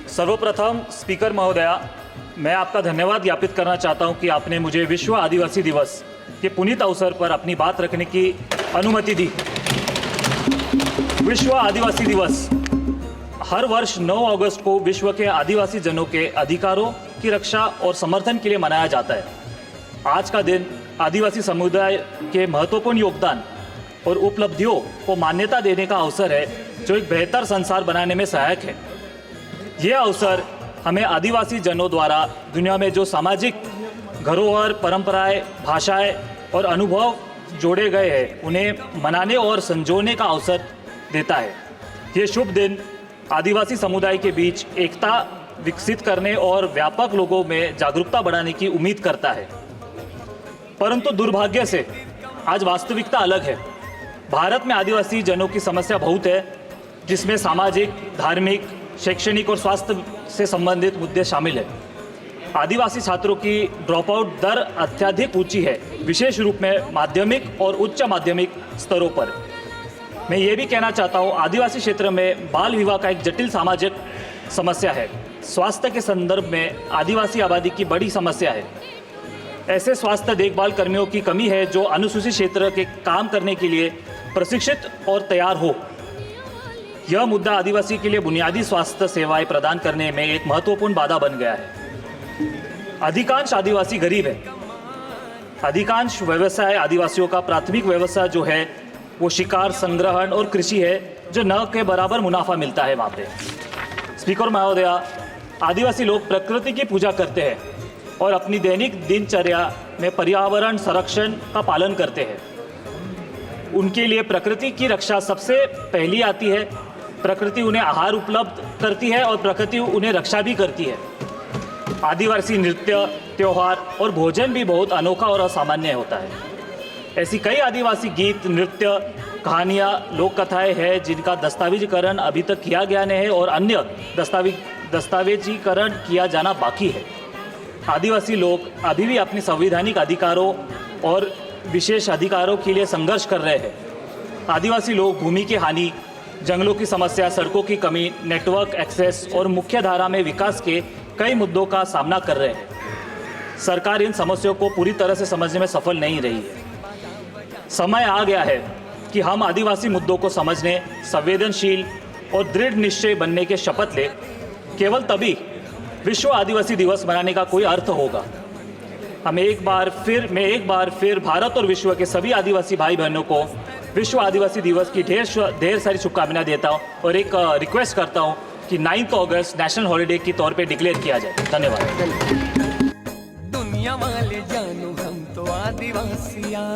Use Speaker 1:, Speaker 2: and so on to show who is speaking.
Speaker 1: सर्वप्रथम स्पीकर महोदया, मैं आपका धन्यवाद ज्ञापित करना चाहता हूं कि आपने मुझे विश्व आदिवासी दिवस के पुनीत अवसर पर अपनी बात रखने की अनुमति दी। विश्व आदिवासी दिवस हर वर्ष 9 अगस्त को विश्व के आदिवासी जनों के अधिकारों की रक्षा और समर्थन के लिए मनाया जाता है। आज का दिन आदिवासी समुदाय के महत्वपूर्ण योगदान और उपलब्धियों को मान्यता देने का अवसर है, जो एक बेहतर संसार बनाने में सहायक है। यह अवसर हमें आदिवासी जनों द्वारा दुनिया में जो सामाजिक धरोहर, परंपराएं, भाषाएं और अनुभव जोड़े गए हैं, उन्हें मनाने और संजोने का अवसर देता है। ये शुभ दिन आदिवासी समुदाय के बीच एकता विकसित करने और व्यापक लोगों में जागरूकता बढ़ाने की उम्मीद करता है। परंतु दुर्भाग्य से आज वास्तविकता अलग है। भारत में आदिवासी जनों की समस्या बहुत है, जिसमें सामाजिक, धार्मिक, शैक्षणिक और स्वास्थ्य से संबंधित मुद्दे शामिल हैं। आदिवासी छात्रों की ड्रॉप आउट दर अत्यधिक ऊंची है, विशेष रूप में माध्यमिक और उच्च माध्यमिक स्तरों पर। मैं ये भी कहना चाहता हूँ, आदिवासी क्षेत्र में बाल विवाह का एक जटिल सामाजिक समस्या है। स्वास्थ्य के संदर्भ में आदिवासी आबादी की बड़ी समस्या है। ऐसे स्वास्थ्य देखभाल कर्मियों की कमी है जो अनुसूचित क्षेत्र के काम करने के लिए प्रशिक्षित और तैयार हो। यह मुद्दा आदिवासी के लिए बुनियादी स्वास्थ्य सेवाएं प्रदान करने में एक महत्वपूर्ण बाधा बन गया है। अधिकांश आदिवासी गरीब है। अधिकांश व्यवसाय आदिवासियों का प्राथमिक व्यवसाय जो है वो शिकार, संग्रहण और कृषि है, जो न के बराबर मुनाफा मिलता है वहाँ पे। स्पीकर महोदया, आदिवासी लोग प्रकृति की पूजा करते हैं और अपनी दैनिक दिनचर्या में पर्यावरण संरक्षण का पालन करते हैं। उनके लिए प्रकृति की रक्षा सबसे पहली आती है। प्रकृति उन्हें आहार उपलब्ध करती है और प्रकृति उन्हें रक्षा भी करती है। आदिवासी नृत्य, त्योहार और भोजन भी बहुत अनोखा और असामान्य होता है। ऐसी कई आदिवासी गीत, नृत्य, कहानियाँ, लोक कथाएँ हैं जिनका दस्तावेजीकरण अभी तक किया गया नहीं है और अन्य दस्तावेजीकरण किया जाना बाकी है। आदिवासी लोग अभी भी अपने संवैधानिक अधिकारों और विशेष अधिकारों के लिए संघर्ष कर रहे हैं। आदिवासी लोग भूमि की हानि, जंगलों की समस्या, सड़कों की कमी, नेटवर्क एक्सेस और मुख्य धारा में विकास के कई मुद्दों का सामना कर रहे हैं। सरकार इन समस्याओं को पूरी तरह से समझने में सफल नहीं रही है। समय आ गया है कि हम आदिवासी मुद्दों को समझने, संवेदनशील और दृढ़ निश्चय बनने के शपथ लें। केवल तभी विश्व आदिवासी दिवस मनाने का कोई अर्थ होगा। मैं एक बार फिर भारत और विश्व के सभी आदिवासी भाई बहनों को विश्व आदिवासी दिवस की ढेर सारी शुभकामनाएं देता हूं और एक रिक्वेस्ट करता हूं कि 9 अगस्त नेशनल हॉलिडे के तौर पे डिक्लेयर किया जाए। धन्यवाद।
Speaker 2: दुनिया वाले जानू हम तो आदिवासियां।